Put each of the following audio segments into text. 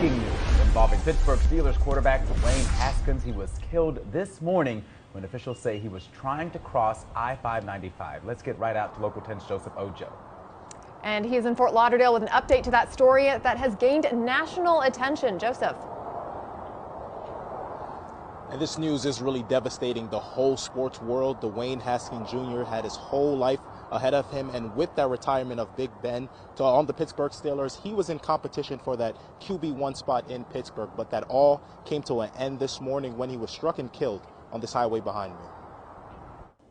Breaking news involving Pittsburgh Steelers quarterback Dwayne Haskins. He was killed this morning when officials say he was trying to cross I-595. Let's get right out to Local 10's Joseph Ojo. And he is in Fort Lauderdale with an update to that story that has gained national attention. Joseph. And this news is really devastating the whole sports world. Dwayne Haskins Jr. had his whole life ahead of him, and with that retirement of Big Ben on the Pittsburgh Steelers, he was in competition for that QB1 spot in Pittsburgh, but that all came to an end this morning when he was struck and killed on this highway behind me.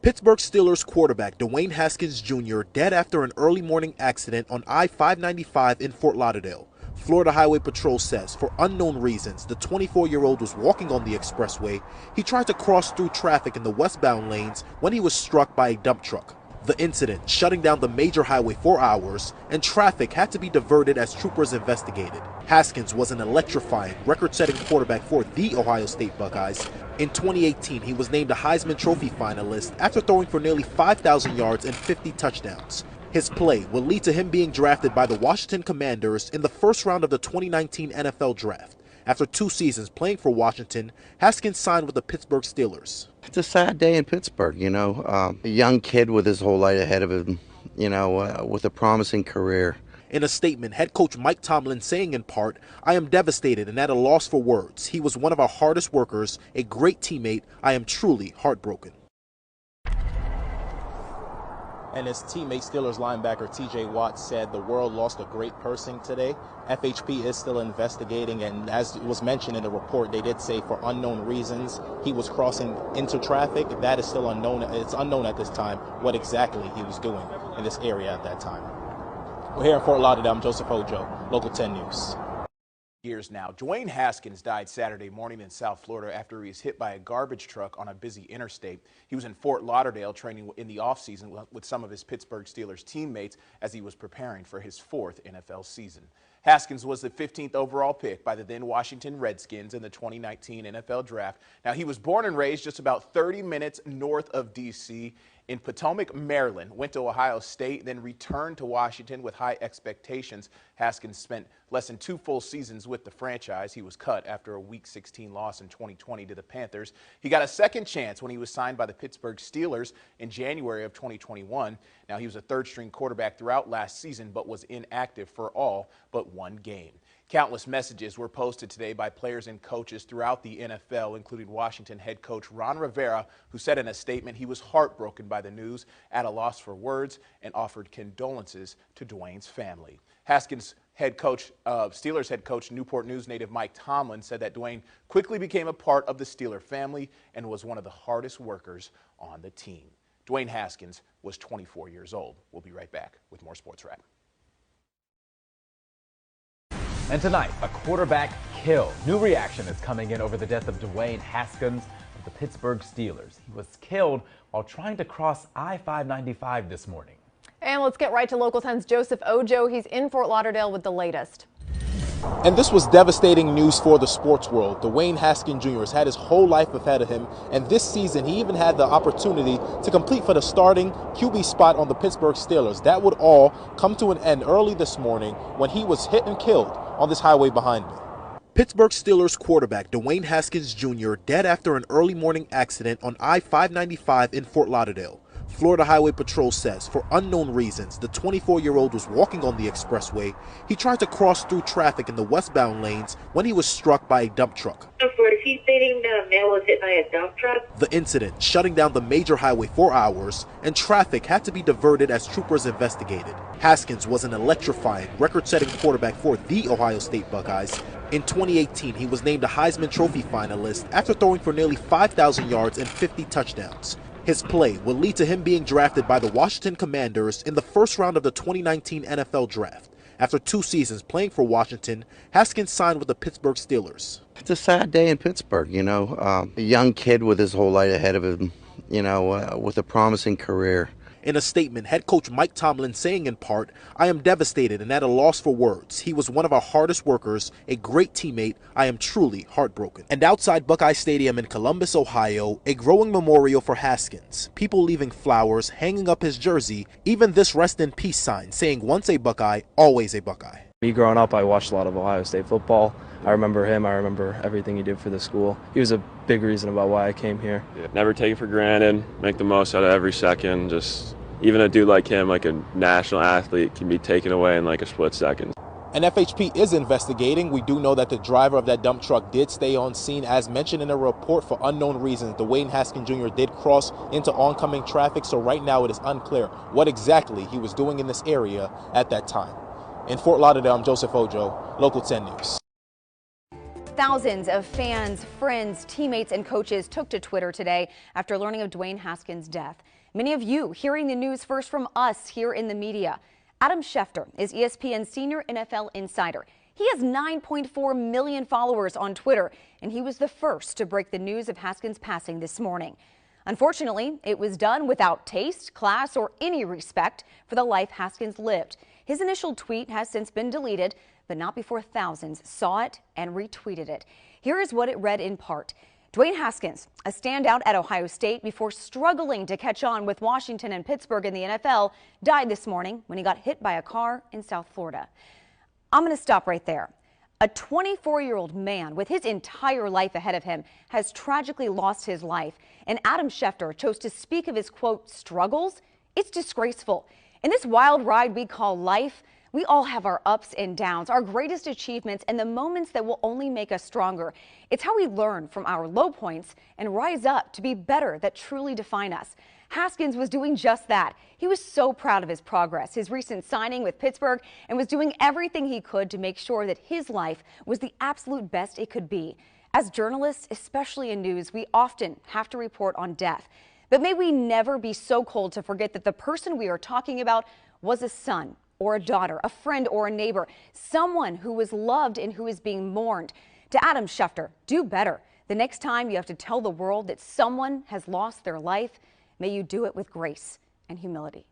Pittsburgh Steelers quarterback Dwayne Haskins Jr. dead after an early morning accident on I-595 in Fort Lauderdale. Florida Highway Patrol says for unknown reasons, the 24-year-old was walking on the expressway. He tried to cross through traffic in the westbound lanes when he was struck by a dump truck. The incident shutting down the major highway for hours, and traffic had to be diverted as troopers investigated. Haskins was an electrifying, record-setting quarterback for the Ohio State Buckeyes. In 2018, he was named a Heisman Trophy finalist after throwing for nearly 5,000 yards and 50 touchdowns. His play would lead to him being drafted by the Washington Commanders in the first round of the 2019 NFL Draft. After 2 seasons playing for Washington, Haskins signed with the Pittsburgh Steelers. It's a sad day in Pittsburgh, a young kid with his whole life ahead of him, with a promising career. In a statement, head coach Mike Tomlin saying in part, "I am devastated and at a loss for words. He was one of our hardest workers, a great teammate. I am truly heartbroken." And his teammate, Steelers linebacker TJ Watt, said the world lost a great person today. FHP is still investigating, and as was mentioned in the report, they did say for unknown reasons he was crossing into traffic. That is still unknown. It's unknown at this time what exactly he was doing in this area at that time. We're here in Fort Lauderdale. I'm Joseph Ojo, Local 10 News. Years now. Dwayne Haskins died Saturday morning in South Florida after he was hit by a garbage truck on a busy interstate. He was in Fort Lauderdale training in the offseason with some of his Pittsburgh Steelers teammates as he was preparing for his 4th NFL season. Haskins was the 15th overall pick by the then Washington Redskins in the 2019 NFL Draft. Now, he was born and raised just about 30 minutes north of D.C. in Potomac, Maryland, went to Ohio State, then returned to Washington with high expectations. Haskins spent less than 2 full seasons with the franchise. He was cut after a Week 16 loss in 2020 to the Panthers. He got a second chance when he was signed by the Pittsburgh Steelers in January of 2021. Now, he was a third-string quarterback throughout last season, but was inactive for all but 1 game. Countless messages were posted today by players and coaches throughout the NFL, including Washington head coach Ron Rivera, who said in a statement he was heartbroken by the news, at a loss for words, and offered condolences to Dwayne's family. Haskins Steelers head coach Newport News native Mike Tomlin said that Dwayne quickly became a part of the Steeler family and was one of the hardest workers on the team. Dwayne Haskins was 24 years old. We'll be right back with more Sports Wrap. And tonight, a quarterback killed. New reaction is coming in over the death of Dwayne Haskins of the Pittsburgh Steelers. He was killed while trying to cross I-595 this morning. And let's get right to Local 10's Joseph Ojo. He's in Fort Lauderdale with the latest. And this was devastating news for the sports world. Dwayne Haskins Jr. has had his whole life ahead of him, and this season he even had the opportunity to compete for the starting QB spot on the Pittsburgh Steelers. That would all come to an end early this morning when he was hit and killed on this highway behind me. Pittsburgh Steelers quarterback Dwayne Haskins Jr. dead after an early morning accident on I-595 in Fort Lauderdale. Florida Highway Patrol says for unknown reasons, the 24-year-old was walking on the expressway. He tried to cross through traffic in the westbound lanes when he was struck by a dump truck. Is he stating the male was hit by a dump truck? The incident shutting down the major highway for hours, and traffic had to be diverted as troopers investigated. Haskins was an electrifying, record-setting quarterback for the Ohio State Buckeyes. In 2018, he was named a Heisman Trophy finalist after throwing for nearly 5,000 yards and 50 touchdowns. His play would lead to him being drafted by the Washington Commanders in the first round of the 2019 NFL Draft. After 2 seasons playing for Washington, Haskins signed with the Pittsburgh Steelers. It's a sad day in Pittsburgh, a young kid with his whole life ahead of him, with a promising career. In a statement, head coach Mike Tomlin saying in part, "I am devastated and at a loss for words. He was one of our hardest workers, a great teammate. I am truly heartbroken." And outside Buckeye Stadium in Columbus, Ohio, a growing memorial for Haskins. People leaving flowers, hanging up his jersey, even this rest in peace sign saying once a Buckeye, always a Buckeye. Me growing up, I watched a lot of Ohio State football. I remember him. I remember everything he did for the school. He was a big reason about why I came here. Yeah. Never take it for granted. Make the most out of every second. Just even a dude like him, like a national athlete, can be taken away in like a split second. And FHP is investigating. We do know that the driver of that dump truck did stay on scene. As mentioned in a report, for unknown reasons, Dwayne Haskins Jr. did cross into oncoming traffic, so right now it is unclear what exactly he was doing in this area at that time. In Fort Lauderdale, I'm Joseph Ojo, Local 10 News. Thousands of fans, friends, teammates, and coaches took to Twitter today after learning of Dwayne Haskins' death. Many of you hearing the news first from us here in the media. Adam Schefter is ESPN's senior NFL insider. He has 9.4 million followers on Twitter, and he was the first to break the news of Haskins' passing this morning. Unfortunately, it was done without taste, class, or any respect for the life Haskins lived. His initial tweet has since been deleted, but not before thousands saw it and retweeted it. Here is what it read in part. Dwayne Haskins, a standout at Ohio State before struggling to catch on with Washington and Pittsburgh in the NFL, died this morning when he got hit by a car in South Florida. I'm going to stop right there. A 24-year-old man with his entire life ahead of him has tragically lost his life, and Adam Schefter chose to speak of his, quote, struggles. It's disgraceful. In this wild ride we call life, we all have our ups and downs, our greatest achievements, and the moments that will only make us stronger. It's how we learn from our low points and rise up to be better that truly define us. Haskins was doing just that. He was so proud of his progress, his recent signing with Pittsburgh, and was doing everything he could to make sure that his life was the absolute best it could be. As journalists, especially in news, we often have to report on death. But may we never be so cold to forget that the person we are talking about was a son or a daughter, a friend or a neighbor, someone who was loved and who is being mourned. To Adam Schefter, do better. The next time you have to tell the world that someone has lost their life, may you do it with grace and humility.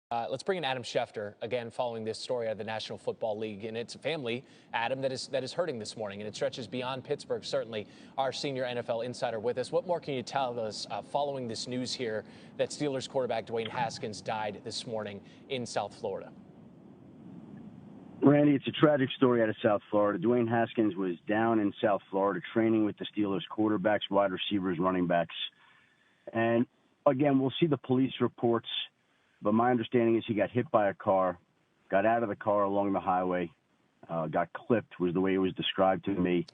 Let's bring in Adam Schefter again, following this story out of the National Football League, and it's a family, Adam, that is hurting this morning, and it stretches beyond Pittsburgh. Certainly, our senior NFL insider with us. What more can you tell us following this news here that Steelers quarterback Dwayne Haskins died this morning in South Florida? Randy, it's a tragic story out of South Florida. Dwayne Haskins was down in South Florida training with the Steelers quarterbacks, wide receivers, running backs, and again, we'll see the police reports. But my understanding is he got hit by a car, got out of the car along the highway, got clipped was the way it was described to me.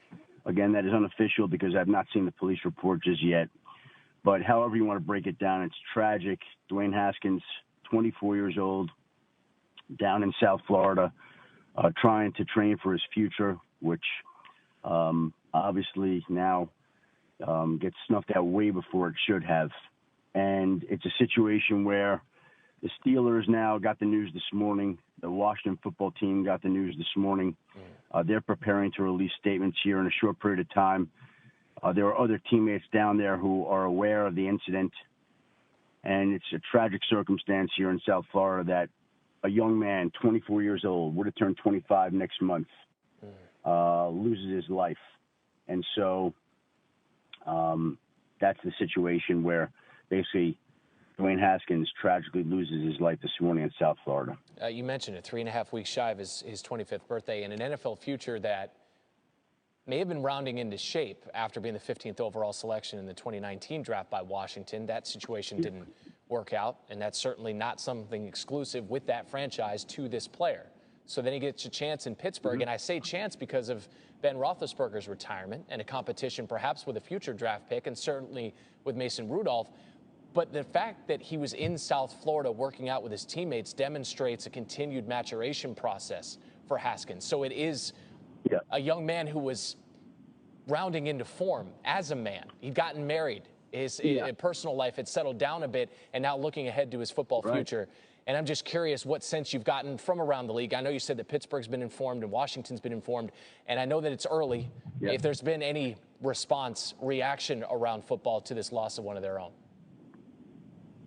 Again, that is unofficial because I've not seen the police report just yet. But however you want to break it down, it's tragic. Dwayne Haskins, 24 years old, down in South Florida, trying to train for his future, which obviously now gets snuffed out way before it should have. And it's a situation where the Steelers now got the news this morning. The Washington football team got the news this morning. They're preparing to release statements here in a short period of time. There are other teammates down there who are aware of the incident. And it's a tragic circumstance here in South Florida that a young man, 24 years old, would have turned 25 next month, loses his life. And so that's the situation where basically Dwayne Haskins tragically loses his life this morning in South Florida. You mentioned it, 3.5 weeks shy of his 25th birthday, and an NFL future that may have been rounding into shape after being the 15th overall selection in the 2019 draft by Washington. That situation didn't work out, and that's certainly not something exclusive with that franchise to this player. So then he gets a chance in Pittsburgh, and I say chance because of Ben Roethlisberger's retirement and a competition perhaps with a future draft pick, and certainly with Mason Rudolph. But the fact that he was in South Florida working out with his teammates demonstrates a continued maturation process for Haskins. So it is a young man who was rounding into form as a man. He'd gotten married. His personal life had settled down a bit, and now looking ahead to his football future. And I'm just curious what sense you've gotten from around the league. I know you said that Pittsburgh's been informed and Washington's been informed, and I know that it's early. If there's been any response, reaction around football to this loss of one of their own.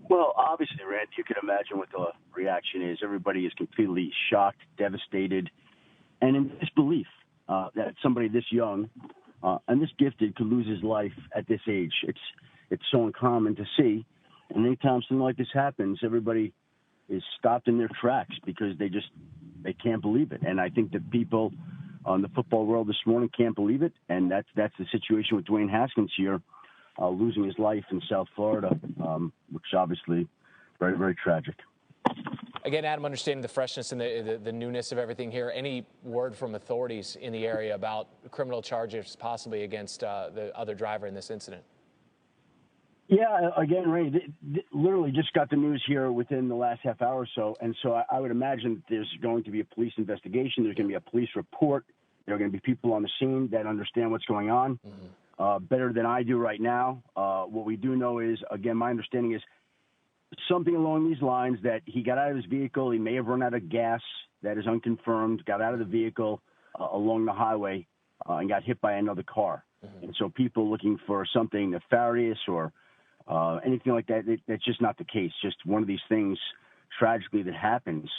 Well, obviously, Randy, you can imagine what the reaction is. Everybody is completely shocked, devastated, and in disbelief that somebody this young and this gifted could lose his life at this age. It's so uncommon to see, and anytime something like this happens, everybody is stopped in their tracks because they They can't believe it. And I think that people on the football world this morning can't believe it. And that's the situation with Dwayne Haskins here, losing his life in South Florida, which is obviously very, very tragic. Again, Adam, understanding the freshness and the newness of everything here, any word from authorities in the area about criminal charges possibly against the other driver in this incident? Yeah, again, Ray, literally just got the news here within the last half hour or so. And so I would imagine there's going to be a police investigation. There's going to be a police report. There are going to be people on the scene that understand what's going on better than I do right now. What we do know is, again, my understanding is something along these lines, that he got out of his vehicle. He may have run out of gas. That is unconfirmed. Got out of the vehicle along the highway and got hit by another car. And so people looking for something nefarious or anything like that, that's just not the case. Just one of these things, tragically, that happens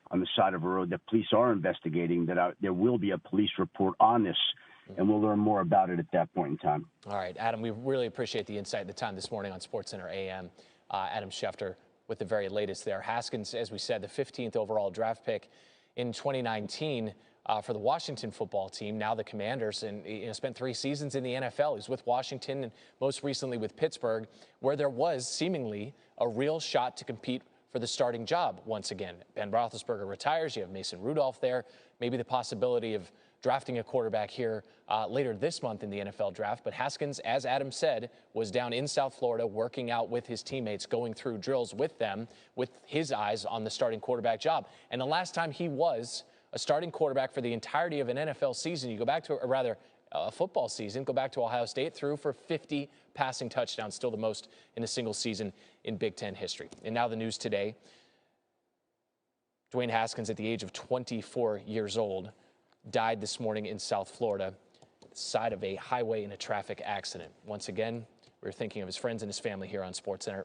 on the side of a road that police are investigating, that there will be a police report on this, and we'll learn more about it at that point in time. All right, Adam, we really appreciate the insight and the time this morning on SportsCenter AM. Adam Schefter with the very latest there. Haskins, as we said, the 15th overall draft pick in 2019 for the Washington football team, now the Commanders, and spent 3 seasons in the NFL. He's with Washington and most recently with Pittsburgh, where there was seemingly a real shot to compete for the starting job once again. Ben Roethlisberger retires. You have Mason Rudolph there. Maybe the possibility of drafting a quarterback here later this month in the NFL draft. But Haskins, as Adam said, was down in South Florida working out with his teammates, going through drills with them, with his eyes on the starting quarterback job. And the last time he was a starting quarterback for the entirety of an NFL season, you go back to, or rather a football season, go back to Ohio State, threw for 50 passing touchdowns, still the most in a single season in Big Ten history. And now the news today, Dwayne Haskins, at the age of 24 years old, died this morning in South Florida, side of a highway in a traffic accident. Once again, we're thinking of his friends and his family here on SportsCenter.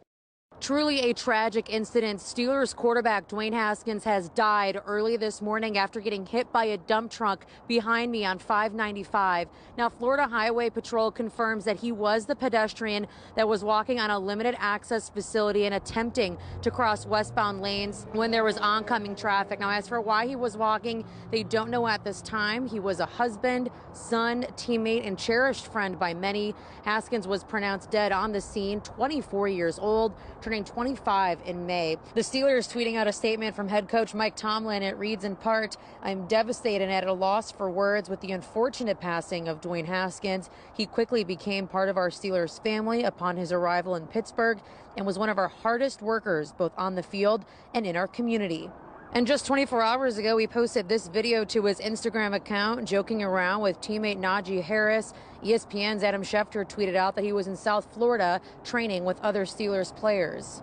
Truly a tragic incident. Steelers quarterback Dwayne Haskins has died early this morning after getting hit by a dump truck behind me on 595. Now, Florida Highway Patrol confirms that he was the pedestrian that was walking on a limited access facility and attempting to cross westbound lanes when there was oncoming traffic. Now, as for why he was walking, they don't know at this time. He was a husband, son, teammate, and cherished friend by many. Haskins was pronounced dead on the scene, 24 years old, turning 25 in May. The Steelers tweeting out a statement from head coach Mike Tomlin. It reads in part, "I'm devastated and at a loss for words with the unfortunate passing of Dwayne Haskins. He quickly became part of our Steelers family upon his arrival in Pittsburgh and was one of our hardest workers both on the field and in our community." And just 24 hours ago, he posted this video to his Instagram account, joking around with teammate Najee Harris. ESPN's Adam Schefter tweeted out that he was in South Florida training with other Steelers players.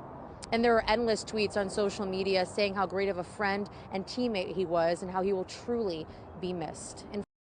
And there are endless tweets on social media saying how great of a friend and teammate he was and how he will truly be missed.